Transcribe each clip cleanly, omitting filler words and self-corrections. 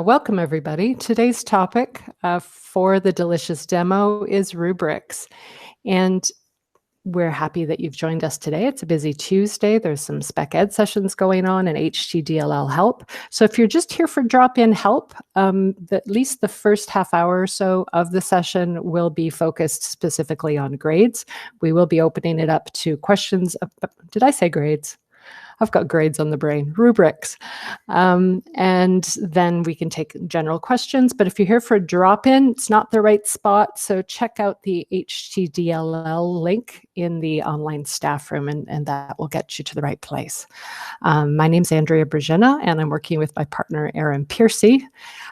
Welcome, everybody. Today's topic for the delicious demo is rubrics. And we're happy that you've joined us today. It's a busy Tuesday. There's some spec ed sessions going on and HTDLL help. So if you're just here for drop-in help, at least the first half hour or so of the session will be focused specifically on grades. We will be opening it up to questions. Did I say grades? I've got grades on the brain, rubrics. And then we can take general questions. But if you're here for a drop-in, it's not the right spot. So check out the HTDLL link in the online staff room, and that will get you to the right place. My name's Andrea Brozyna, and I'm working with my partner, Aaron Piercey.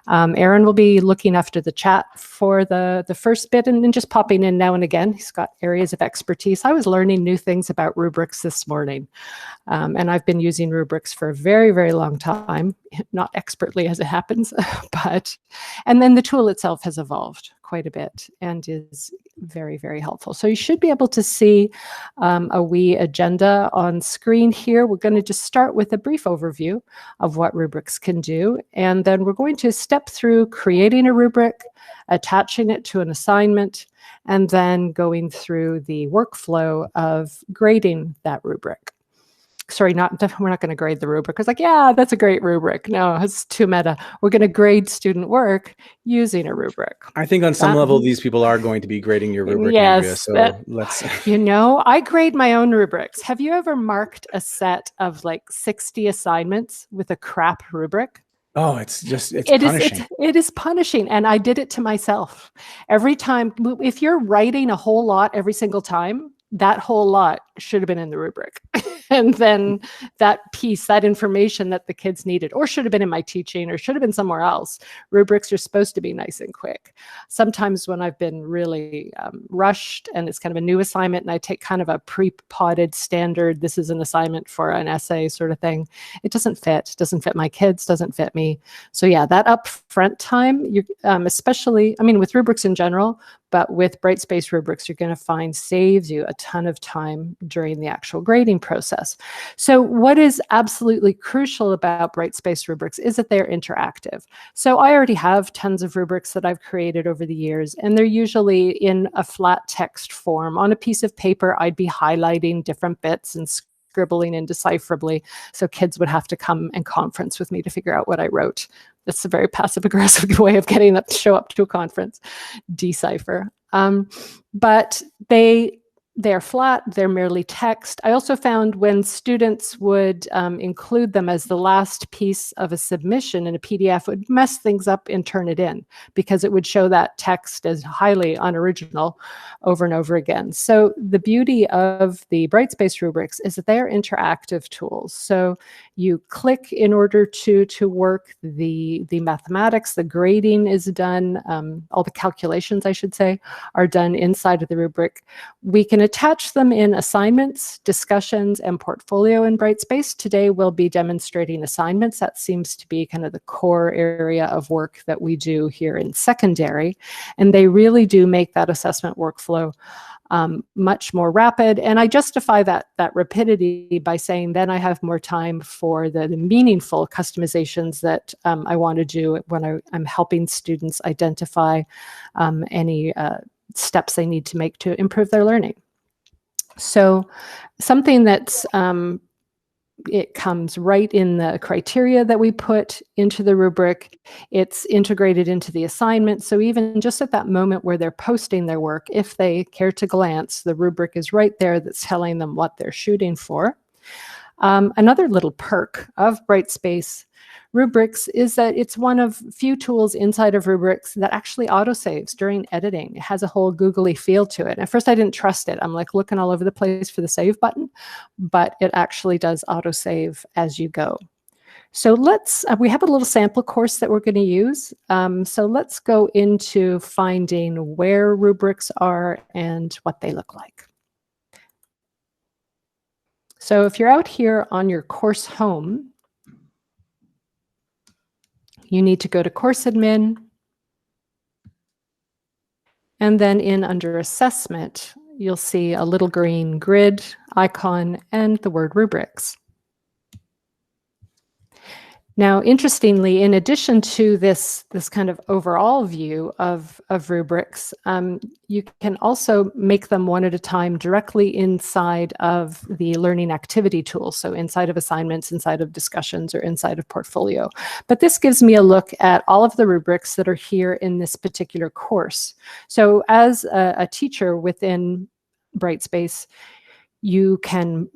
Aaron will be looking after the chat for the first bit and just popping in now and again. He's got areas of expertise. I was learning new things about rubrics this morning. And I've been using rubrics for a very, very long time, not expertly as it happens, and then the tool itself has evolved quite a bit and is very, very helpful. So you should be able to see a wee agenda on screen here. We're going to just start with a brief overview of what rubrics can do. And then we're going to step through creating a rubric, attaching it to an assignment, and then going through the workflow of grading that rubric. Sorry, we're not going to grade the rubric. It's like, yeah, that's a great rubric. No, it's too meta. We're going to grade student work using a rubric. I think on some level, these people are going to be grading your rubric, yes, Andrea, so let's... I grade my own rubrics. Have you ever marked a set of like 60 assignments with a crap rubric? Oh, it's punishing. It is punishing. And I did it to myself. Every time, if you're writing a whole lot every single time, that whole lot should have been in the rubric. And then that piece, that information that the kids needed, or should have been in my teaching, or should have been somewhere else. Rubrics are supposed to be nice and quick. Sometimes when I've been really rushed and it's kind of a new assignment and I take kind of a pre-potted standard, this is an assignment for an essay sort of thing, it doesn't fit. It doesn't fit my kids, doesn't fit me. So yeah, that upfront time, especially, I mean, with rubrics in general, but with Brightspace Rubrics, you're going to find saves you a ton of time during the actual grading process. So what is absolutely crucial about Brightspace Rubrics is that they're interactive. So I already have tons of rubrics that I've created over the years, and they're usually in a flat text form. On a piece of paper, I'd be highlighting different bits and scribbling indecipherably, so kids would have to come and conference with me to figure out what I wrote. That's a very passive-aggressive way of getting them to show up to a conference, decipher. But they're flat, they're merely text. I also found when students would include them as the last piece of a submission in a PDF, it would mess things up and turn it in because it would show that text as highly unoriginal over and over again. So the beauty of the Brightspace rubrics is that they are interactive tools. So you click in order to work the mathematics, the grading is done, all the calculations, I should say, are done inside of the rubric. We can attach them in assignments, discussions, and portfolio in Brightspace. Today we'll be demonstrating assignments. That seems to be kind of the core area of work that we do here in secondary. And they really do make that assessment workflow much more rapid. And I justify that rapidity by saying then I have more time for the meaningful customizations that I want to do when I'm helping students identify any steps they need to make to improve their learning. So something that's, it comes right in the criteria that we put into the rubric. It's integrated into the assignment. So even just at that moment where they're posting their work, if they care to glance, the rubric is right there that's telling them what they're shooting for. Another little perk of Brightspace Rubrics is that it's one of few tools inside of rubrics that actually autosaves during editing. It has a whole googly feel to it. At first I didn't trust it. I'm like looking all over the place for the save button, but it actually does autosave as you go. So we have a little sample course that we're going to use. So let's go into finding where rubrics are and what they look like. So if you're out here on your course home, you need to go to Course Admin, and then under Assessment, you'll see a little green grid icon and the word rubrics. Now, interestingly, in addition to this kind of overall view of rubrics, you can also make them one at a time directly inside of the learning activity tool. So inside of assignments, inside of discussions, or inside of portfolio. But this gives me a look at all of the rubrics that are here in this particular course. So as a teacher within Brightspace, you can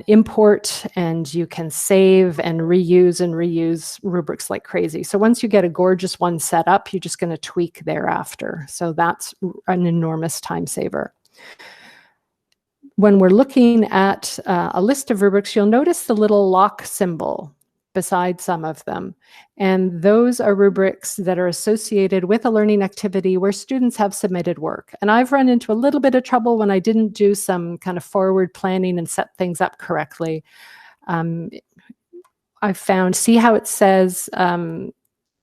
import and you can save and reuse rubrics like crazy. So once you get a gorgeous one set up, you're just going to tweak thereafter. So that's an enormous time saver. When we're looking at a list of rubrics, you'll notice the little lock symbol beside some of them. And those are rubrics that are associated with a learning activity where students have submitted work. And I've run into a little bit of trouble when I didn't do some kind of forward planning and set things up correctly. I found, see how it says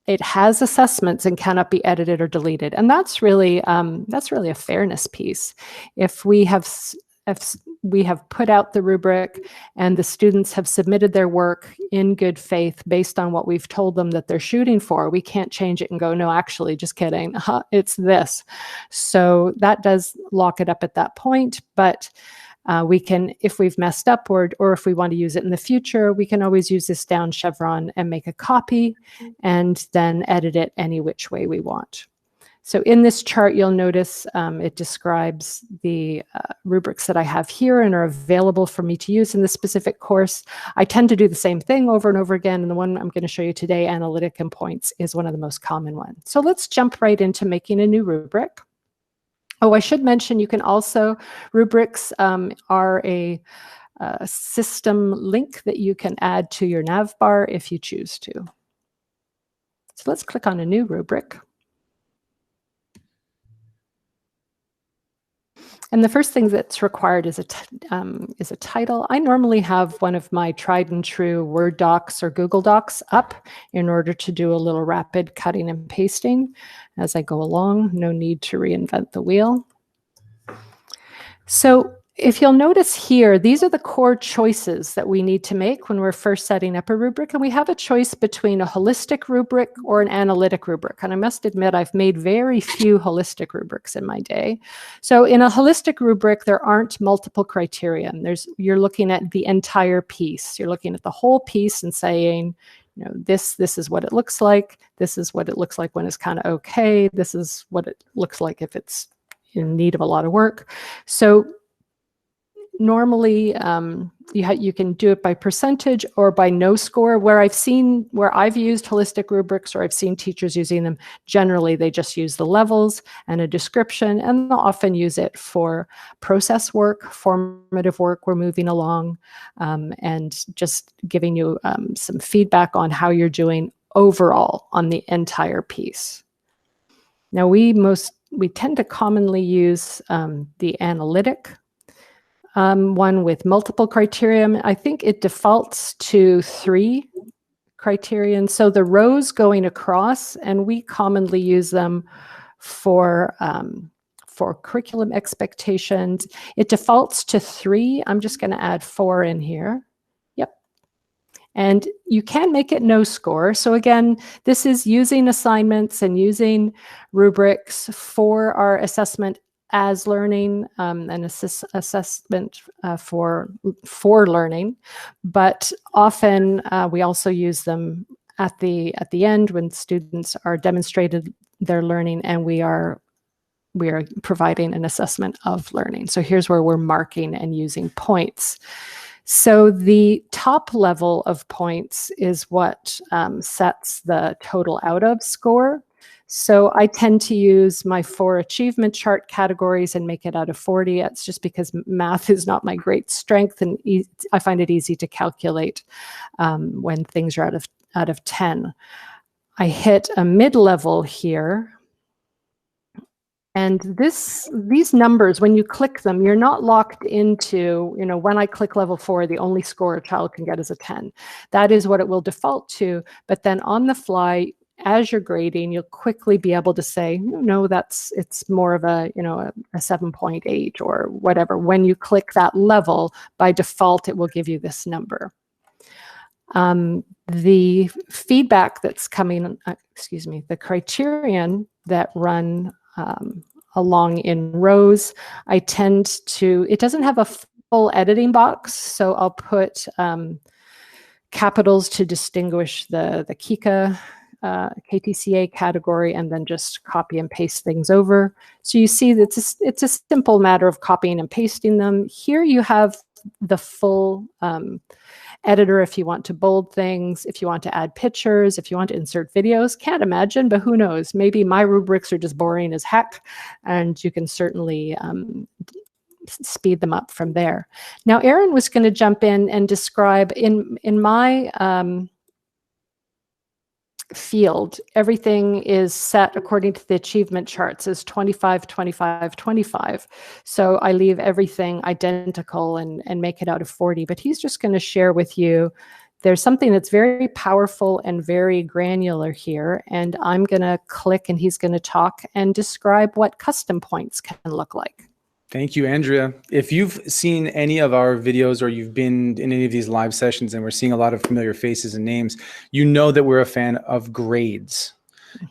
it has assessments and cannot be edited or deleted. And that's really a fairness piece. If we have put out the rubric and the students have submitted their work in good faith based on what we've told them that they're shooting for, we can't change it and go, no, actually, just kidding, it's this. So that does lock it up at that point, but we can, if we've messed up or if we want to use it in the future, we can always use this down chevron and make a copy and then edit it any which way we want. So in this chart, you'll notice it describes the rubrics that I have here and are available for me to use in this specific course. I tend to do the same thing over and over again, and the one I'm going to show you today, Analytic and Points, is one of the most common ones. So let's jump right into making a new rubric. Oh, I should mention you can also, rubrics are a system link that you can add to your nav bar if you choose to. So let's click on a new rubric. And the first thing that's required is a title. I normally have one of my tried and true Word docs or Google Docs up in order to do a little rapid cutting and pasting as I go along. No need to reinvent the wheel. So if you'll notice here, these are the core choices that we need to make when we're first setting up a rubric. And we have a choice between a holistic rubric or an analytic rubric. And I must admit, I've made very few holistic rubrics in my day. So in a holistic rubric, there aren't multiple criterion. You're looking at the entire piece. You're looking at the whole piece and saying, you know, this is what it looks like. This is what it looks like when it's kind of okay. This is what it looks like if it's in need of a lot of work. So normally, you can do it by percentage or by no score. Where I've used holistic rubrics or I've seen teachers using them, generally they just use the levels and a description, and they'll often use it for process work, formative work, we're moving along, and just giving you some feedback on how you're doing overall on the entire piece. Now, we tend to commonly use the analytic one with multiple criterion. I think it defaults to 3 criterion. So the rows going across, and we commonly use them for curriculum expectations. It defaults to 3. I'm just going to add 4 in here. Yep. And you can make it no score. So again, this is using assignments and using rubrics for our assessment as learning, and assessment for learning, but often we also use them at the end when students are demonstrated their learning, and we are providing an assessment of learning. So here's where we're marking and using points. So the top level of points is what sets the total out of score. So I tend to use my 4 achievement chart categories and make it out of 40. It's just because math is not my great strength, and I find it easy to calculate when things are out of 10. I hit a mid-level here. And these numbers, when you click them, you're not locked into, you know, when I click level 4, the only score a child can get is a 10. That is what it will default to. But then on the fly, as you're grading, you'll quickly be able to say, no, it's more of a 7.8 or whatever. When you click that level, by default, it will give you this number. The feedback that's coming, the criterion that run along in rows, I tend to, it doesn't have a full editing box, so I'll put capitals to distinguish the Kika KTCA category, and then just copy and paste things over. So you see that it's a simple matter of copying and pasting them. Here you have the full editor if you want to bold things, if you want to add pictures, if you want to insert videos. Can't imagine, but who knows? Maybe my rubrics are just boring as heck, and you can certainly speed them up from there. Now, Erin was going to jump in and describe in my field, everything is set according to the achievement charts as 25, 25, 25. So I leave everything identical and make it out of 40. But he's just going to share with you, there's something that's very powerful and very granular here. And I'm going to click and he's going to talk and describe what custom points can look like. Thank you, Andrea. If you've seen any of our videos or you've been in any of these live sessions and we're seeing a lot of familiar faces and names, you know that we're a fan of grades.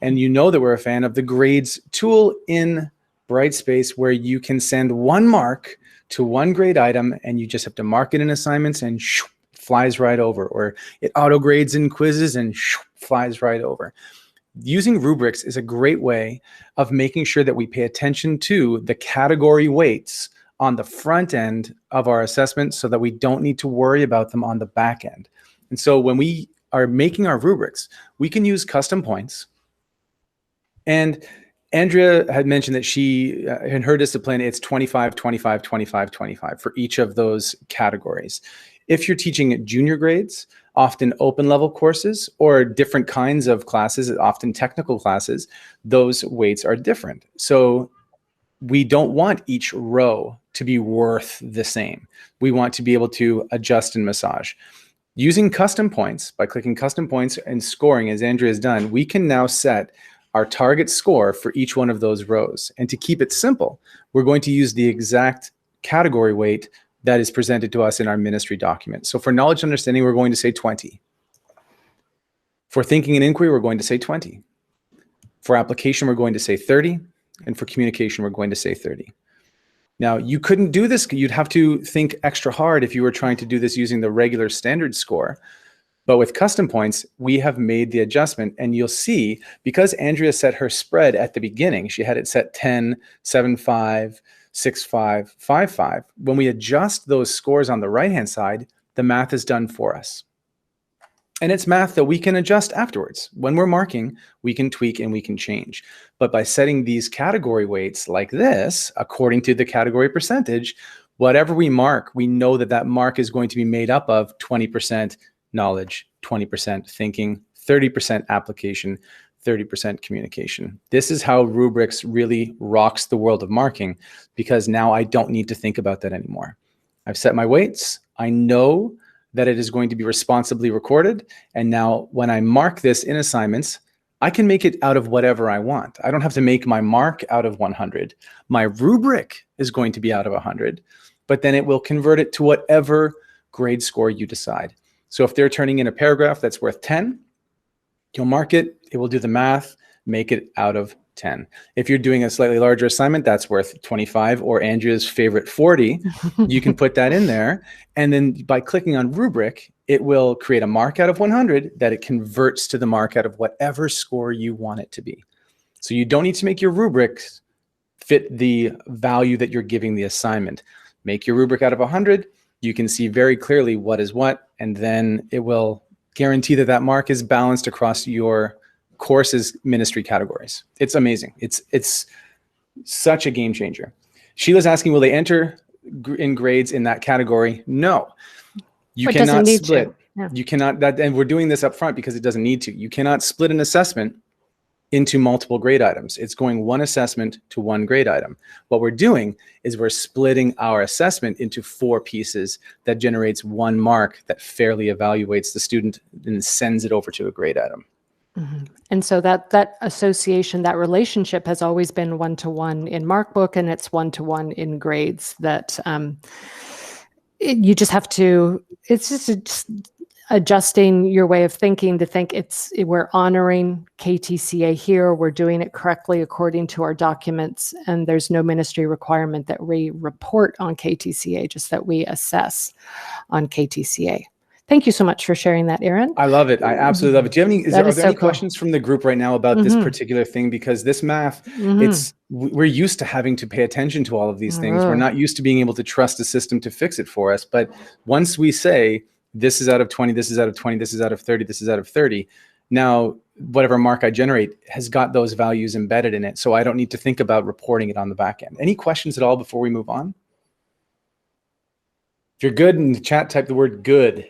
And you know that we're a fan of the grades tool in Brightspace, where you can send one mark to one grade item and you just have to mark it in assignments and shoo, flies right over. Or it auto grades in quizzes and shoo, flies right over. Using rubrics is a great way of making sure that we pay attention to the category weights on the front end of our assessment so that we don't need to worry about them on the back end. And so when we are making our rubrics, we can use custom points. And Andrea had mentioned that she, in her discipline, it's 25, 25, 25, 25 for each of those categories. If you're teaching junior grades, often open level courses, or different kinds of classes, often technical classes, those weights are different. So we don't want each row to be worth the same. We want to be able to adjust and massage. Using custom points, by clicking custom points and scoring, as Andrea has done, we can now set our target score for each one of those rows. And to keep it simple, we're going to use the exact category weight that is presented to us in our ministry document. So for knowledge and understanding, we're going to say 20. For thinking and inquiry, we're going to say 20. For application, we're going to say 30. And for communication, we're going to say 30. Now, you couldn't do this. You'd have to think extra hard if you were trying to do this using the regular standard score. But with custom points, we have made the adjustment. And you'll see, because Andrea set her spread at the beginning, she had it set 10, 7, 5, 6, 5, 5, 5. When we adjust those scores on the right-hand side, the math is done for us. And it's math that we can adjust afterwards. When we're marking, we can tweak and we can change. But by setting these category weights like this, according to the category percentage, whatever we mark, we know that that mark is going to be made up of 20% knowledge, 20% thinking, 30% application, 30% communication. This is how rubrics really rocks the world of marking, because now I don't need to think about that anymore. I've set my weights. I know that it is going to be responsibly recorded. And now when I mark this in assignments, I can make it out of whatever I want. I don't have to make my mark out of 100. My rubric is going to be out of 100, but then it will convert it to whatever grade score you decide. So if they're turning in a paragraph that's worth 10, you'll mark it, it will do the math, make it out of 10. If you're doing a slightly larger assignment that's worth 25, or Andrea's favorite 40, you can put that in there. And then by clicking on rubric, it will create a mark out of 100 that it converts to the mark out of whatever score you want it to be. So you don't need to make your rubrics fit the value that you're giving the assignment. Make your rubric out of 100. You can see very clearly what is what, and then it will guarantee that that mark is balanced across your course's ministry categories. It's amazing. It's such a game changer. Sheila's asking, will they enter in grades in that category? No. You cannot split. Yeah. You cannot, and we're doing this up front because it doesn't need to. You cannot split an assessment into multiple grade items. It's going one assessment to one grade item. What we're doing is we're splitting our assessment into 4 pieces that generates 1 mark that fairly evaluates the student and sends it over to a grade item. Mm-hmm. And so that association, that relationship has always been one-to-one in Markbook, and it's one-to-one in grades. That you just have to, it's just adjusting your way of thinking to think we're honoring KTCA here, we're doing it correctly according to our documents, and there's no ministry requirement that we report on KTCA, just that we assess on KTCA. Thank you so much for sharing that, Aaron. I love it. I absolutely love it. Do you have any, are there any cool. questions from the group right now about this particular thing? Because this math, we're used to having to pay attention to all of these things. We're not used to being able to trust the system to fix it for us. But once we say, this is out of 20, this is out of 20, this is out of 30, this is out of 30, now whatever mark I generate has got those values embedded in it. So I don't need to think about reporting it on the back end. Any questions at all before we move on? If you're good in the chat, type the word good.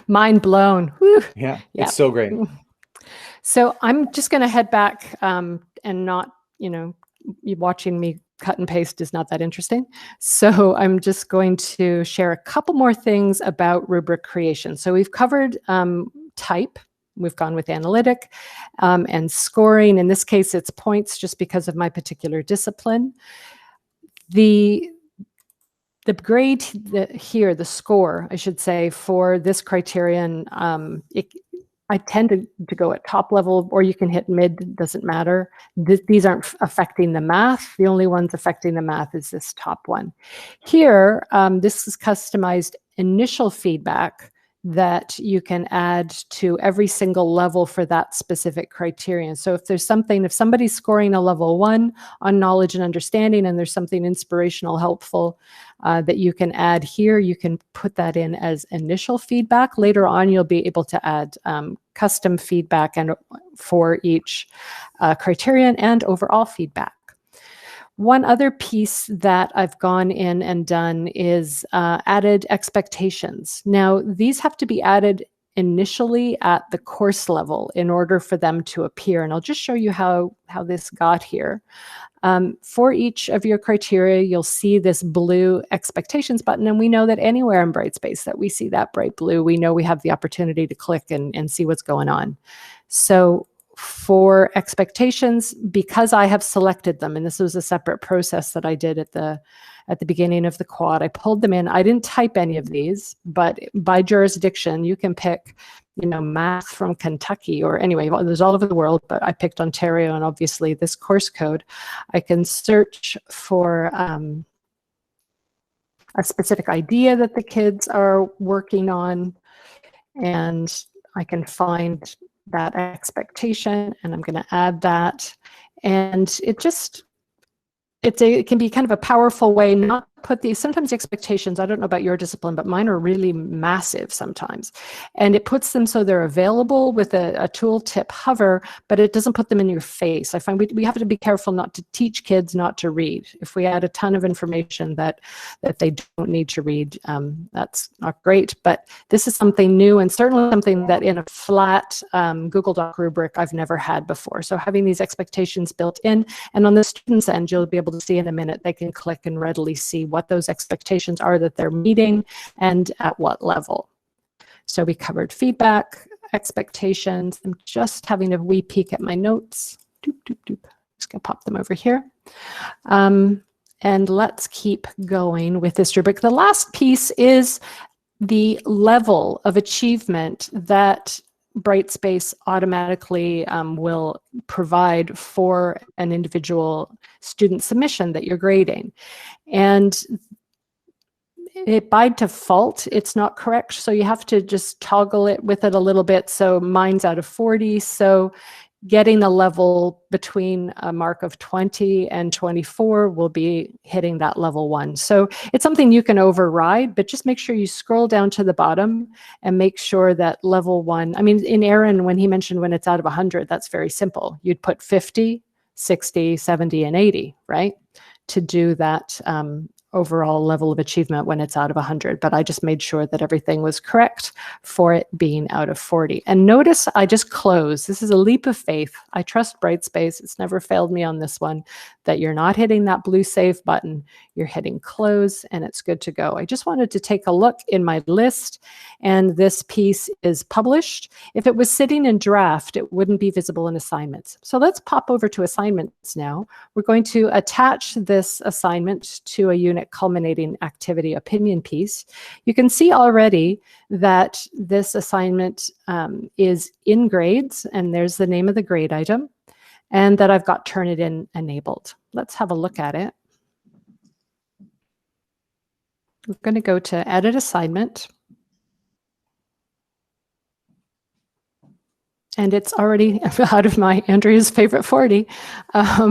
Mind blown. Whew. Yeah, it's so great. So I'm just going to head back and not, you watching me cut and paste is not that interesting. So I'm just going to share a couple more things about rubric creation. So we've covered type. We've gone with analytic and scoring. In this case, it's points just because of my particular discipline. The grade here, the score, I should say, for this criterion, I tend to go at top level, or you can hit mid, doesn't matter. These aren't affecting the math. The only ones affecting the math is this top one. Here, this is customized initial feedback that you can add to every single level for that specific criterion. So if somebody's scoring a level 1 on knowledge and understanding, and there's something inspirational, helpful that you can add here, you can put that in as initial feedback. Later on, you'll be able to add custom feedback and for each criterion and overall feedback. One other piece that I've gone in and done is added expectations. Now, these have to be added initially at the course level in order for them to appear. And I'll just show you how this got here. For each of your criteria, you'll see this blue expectations button. And we know that anywhere in Brightspace that we see that bright blue, we know we have the opportunity to click and see what's going on. So for expectations, because I have selected them, and this was a separate process that I did at the beginning of the quad, I pulled them in. I didn't type any of these, but by jurisdiction, you can pick, math from Kentucky, or anyway, there's all over the world, but I picked Ontario, and obviously this course code. I can search for a specific idea that the kids are working on, and I can find that expectation, and I'm going to add that. And it can be kind of a powerful way not to put these, sometimes the expectations, I don't know about your discipline, but mine are really massive sometimes. And it puts them so they're available with a tooltip hover, but it doesn't put them in your face. I find we have to be careful not to teach kids not to read. If we add a ton of information that they don't need to read, that's not great. But this is something new, and certainly something that in a flat Google Doc rubric I've never had before. So having these expectations built in, and on the student's end, you'll be able to see in a minute, they can click and readily see what those expectations are that they're meeting and at what level. So we covered feedback, expectations. I'm just having a wee peek at my notes. Doop, doop, doop. Just gonna pop them over here. And let's keep going with this rubric. The last piece is the level of achievement that Brightspace automatically will provide for an individual student submission that you're grading. And by default, it's not correct. So you have to just toggle it with it a little bit. So mine's out of 40. So getting a level between a mark of 20 and 24 will be hitting that level 1. So it's something you can override, but just make sure you scroll down to the bottom and make sure that level 1, I mean, in Aaron, when he mentioned when it's out of 100, that's very simple. You'd put 50, 60, 70, and 80, right? To do that overall level of achievement when it's out of 100. But I just made sure that everything was correct for it being out of 40. And notice I just closed. This is a leap of faith. I trust Brightspace. It's never failed me on this one, that you're not hitting that blue save button. You're hitting close, and it's good to go. I just wanted to take a look in my list, and this piece is published. If it was sitting in draft, it wouldn't be visible in assignments. So let's pop over to assignments now. We're going to attach this assignment to a unit 5-minute culminating activity opinion piece, you can see already that this assignment is in grades, and there's the name of the grade item, and that I've got Turnitin enabled. Let's have a look at it. We're going to go to Edit Assignment. And it's already out of my Andrea's favorite 40.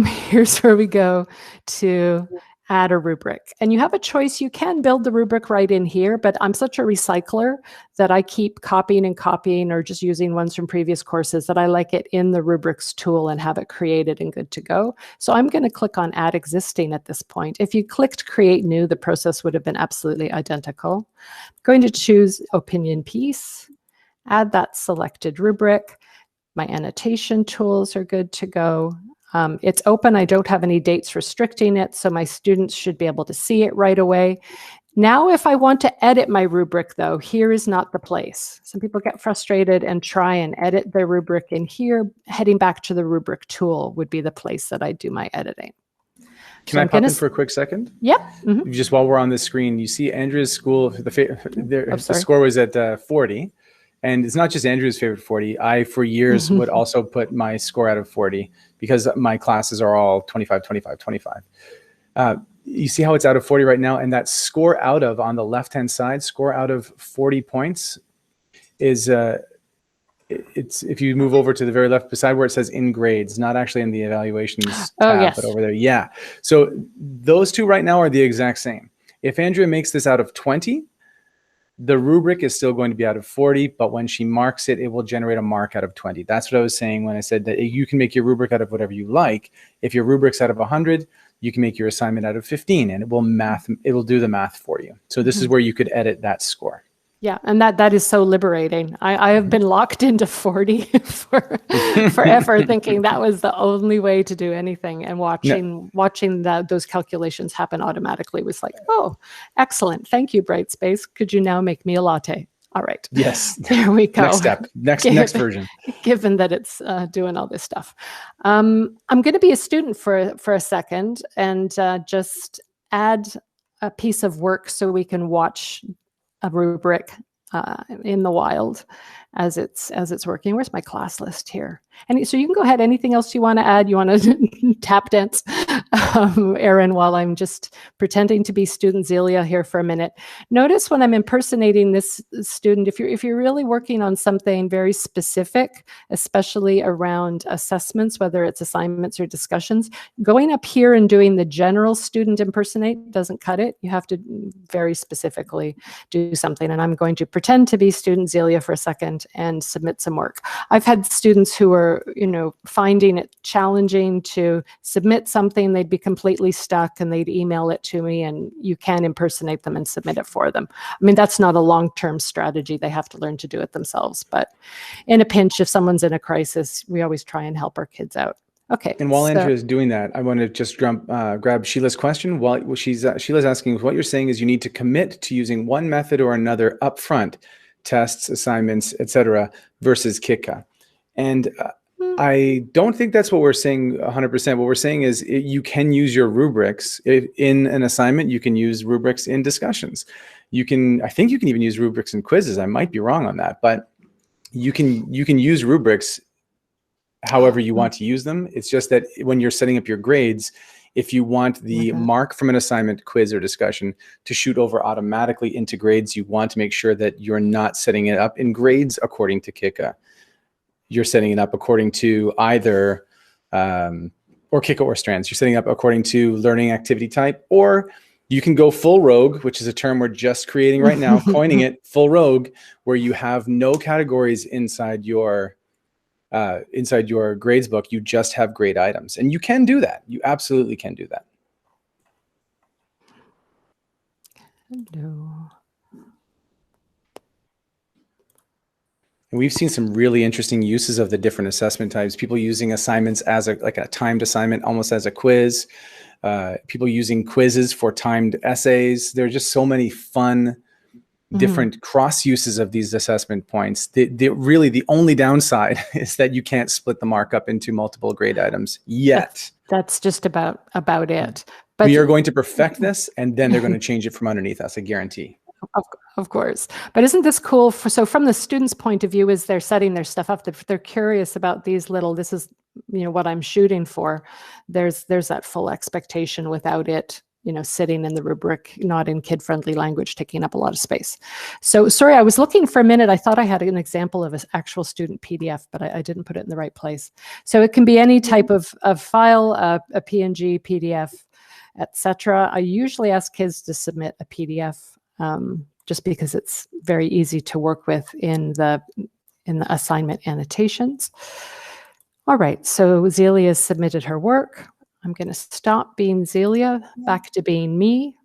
Here's where we go to add a rubric. And you have a choice. You can build the rubric right in here, but I'm such a recycler that I keep copying and copying, or just using ones from previous courses, that I like it in the rubrics tool and have it created and good to go. So I'm going to click on Add Existing at this point. If you clicked Create New, the process would have been absolutely identical. I'm going to choose Opinion Piece, add that selected rubric. My annotation tools are good to go. It's open. I don't have any dates restricting it, so my students should be able to see it right away. Now, if I want to edit my rubric, though, here is not the place. Some people get frustrated and try and edit their rubric in here. Heading back to the rubric tool would be the place that I do my editing. Can I pop in for a quick second? Yep. Mm-hmm. Just while we're on the screen, you see Andrea's school, the score was at 40. And it's not just Andrew's favorite 40. I, for years, would also put my score out of 40 because my classes are all 25, 25, 25. You see how it's out of 40 right now? And that score out of, on the left-hand side, score out of 40 points is, it's if you move over to the very left beside where it says in grades, not actually in the evaluations tab, but over there. Yeah. So those two right now are the exact same. If Andrea makes this out of 20, the rubric is still going to be out of 40, but when she marks it, it will generate a mark out of 20. That's what I was saying when I said that you can make your rubric out of whatever you like. If your rubric's out of 100, you can make your assignment out of 15, and it will do the math for you. So this is where you could edit that score. Yeah, and that is so liberating. I have been locked into 40 for forever, thinking that was the only way to do anything. And watching those calculations happen automatically was like, oh, excellent. Thank you, Brightspace. Could you now make me a latte? All right. Yes. There we go. Next step. Next version. Given that it's doing all this stuff. I'm going to be a student for a second and just add a piece of work so we can watch a rubric in the wild as it's working. Where's my class list here? And so you can go ahead. Anything else you want to add? You want to tap dance, Erin, while I'm just pretending to be student Zelia here for a minute. Notice when I'm impersonating this student, if you're really working on something very specific, especially around assessments, whether it's assignments or discussions, going up here and doing the general student impersonate doesn't cut it. You have to very specifically do something. And I'm going to pretend to be student Zelia for a second and submit some work. I've had students who are, finding it challenging to submit something. They'd be completely stuck and they'd email it to me, and you can impersonate them and submit it for them. I mean, that's not a long-term strategy. They have to learn to do it themselves. But in a pinch, if someone's in a crisis, we always try and help our kids out. Okay. And while Andrea is doing that, I want to just grab Sheila's question. Sheila's asking, what you're saying is you need to commit to using one method or another upfront, tests, assignments, etc., versus Kika. And I don't think that's what we're saying 100%. What we're saying is you can use your rubrics in an assignment. You can use rubrics in discussions. I think you can even use rubrics in quizzes. I might be wrong on that, but you can use rubrics however you want to use them. It's just that when you're setting up your grades, if you want the mark from an assignment, quiz, or discussion to shoot over automatically into grades, you want to make sure that you're not setting it up in grades according to Kika. You're setting it up according to either, or Kika or strands. You're setting up according to learning activity type, or you can go full rogue, which is a term we're just creating right now, coining it, full rogue, where you have no categories inside your grades book. You just have grade items, and you can do that. You absolutely can do that. Hello. And we've seen some really interesting uses of the different assessment types. People using assignments as like a timed assignment, almost as a quiz. People using quizzes for timed essays. There are just so many fun, different cross uses of these assessment points. Really, the only downside is that you can't split the mark up into multiple grade items yet. That's just about it. But we are going to perfect this, and then they're going to change it from underneath us, I guarantee. Of course. But isn't this cool? So from the student's point of view, as they're setting their stuff up, they're curious about these little, this is, what I'm shooting for. There's that full expectation without it, sitting in the rubric, not in kid-friendly language, taking up a lot of space. So sorry, I was looking for a minute. I thought I had an example of an actual student PDF, but I didn't put it in the right place. So it can be any type of file, a PNG, PDF, etc. I usually ask kids to submit a PDF, just because it's very easy to work with in the assignment annotations. All right, so Zelia submitted her work. I'm going to stop being Zelia, back to being me,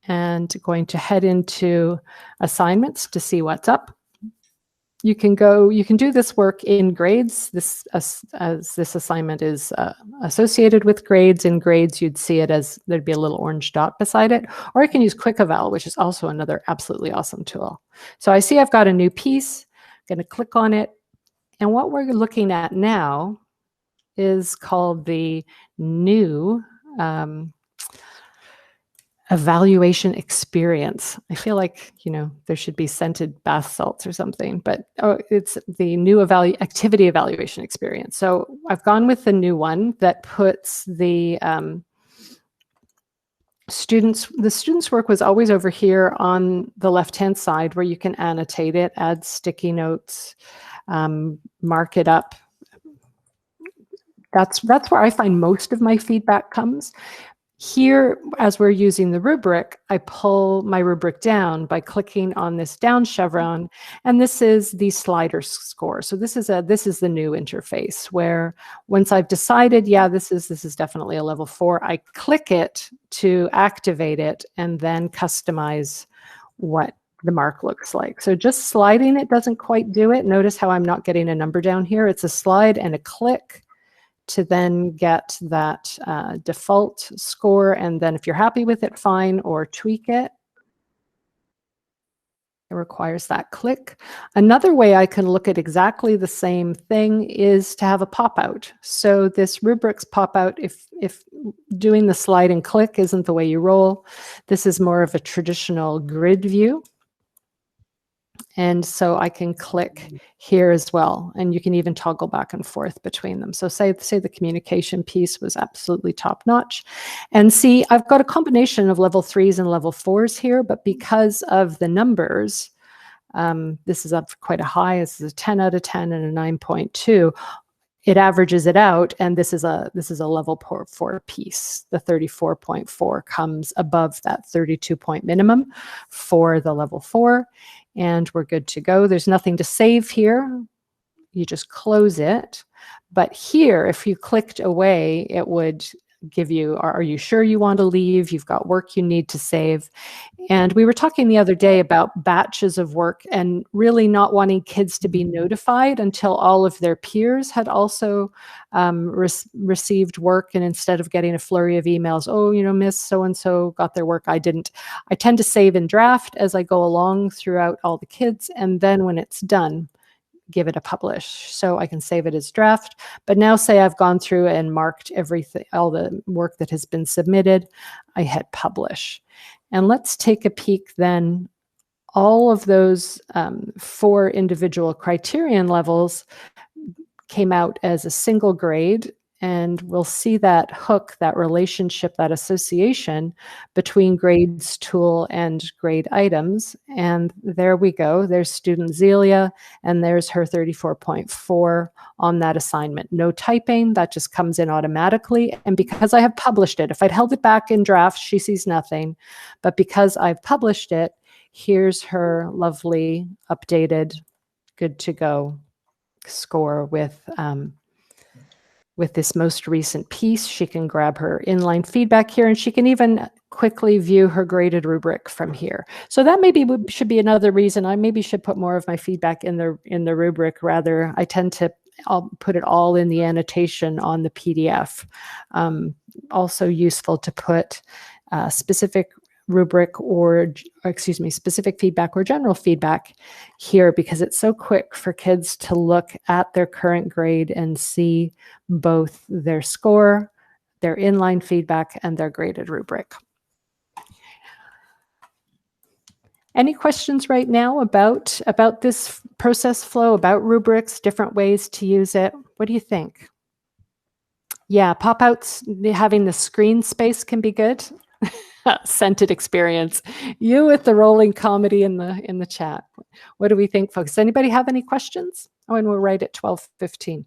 and going to head into assignments to see what's up. You can do this work in grades. As this assignment is associated with grades. In grades, you'd see it as there'd be a little orange dot beside it, or you can use Quick Eval, which is also another absolutely awesome tool. So I see I've got a new piece. I'm going to click on it, and what we're looking at now is called the new evaluation experience. I feel like, there should be scented bath salts or something, but it's the new activity evaluation experience. So I've gone with the new one that puts the students' work was always over here on the left-hand side, where you can annotate it, add sticky notes, mark it up. That's where I find most of my feedback comes. Here, as we're using the rubric, I pull my rubric down by clicking on this down chevron, and this is the slider score. So this is the new interface where once I've decided, yeah, this is definitely a level 4, I click it to activate it and then customize what the mark looks like. So just sliding it doesn't quite do it. Notice how I'm not getting a number down here. It's a slide and a click to then get that default score. And then if you're happy with it, fine, or tweak it. It requires that click. Another way I can look at exactly the same thing is to have a pop-out. So this rubrics pop-out, if doing the slide and click isn't the way you roll, this is more of a traditional grid view. And so I can click here as well. And you can even toggle back and forth between them. So say the communication piece was absolutely top notch. And see, I've got a combination of level 3s and level 4s here, but because of the numbers, this is up quite a high. This is a 10 out of 10 and a 9.2. It averages it out, and this is a level 4 piece. The 34.4 comes above that 32-point minimum for the level 4, and we're good to go. There's nothing to save here. You just close it. But here, if you clicked away, it would give you, are you sure you want to leave? You've got work you need to save. And we were talking the other day about batches of work and really not wanting kids to be notified until all of their peers had also received work. And instead of getting a flurry of emails, oh, Miss so-and-so got their work, I didn't. I tend to save in draft as I go along throughout all the kids. And then when it's done, give it a publish. So I can save it as draft. But now say I've gone through and marked everything, all the work that has been submitted, I hit publish. And let's take a peek then. All of those 4 individual criterion levels came out as a single grade. And we'll see that hook, that relationship, that association between grades tool and grade items. And there we go. There's student Zelia, and there's her 34.4 on that assignment. No typing, that just comes in automatically. And because I have published it, if I'd held it back in draft, she sees nothing. But because I've published it, here's her lovely, updated, good to go score with this most recent piece. She can grab her inline feedback here, and she can even quickly view her graded rubric from here. So that maybe should be another reason I maybe should put more of my feedback in the rubric. Rather, I tend to I'll put it all in the annotation on the PDF. Also useful to put specific rubric or specific feedback or general feedback here, because it's so quick for kids to look at their current grade and see both their score, their inline feedback, and their graded rubric. Any questions right now about this process flow, about rubrics, different ways to use it? What do you think? Yeah, pop-outs, having the screen space can be good. Scented experience. You with the rolling comedy in the chat. What do we think, folks? Does anybody have any questions? Oh, and we're right at 12:15.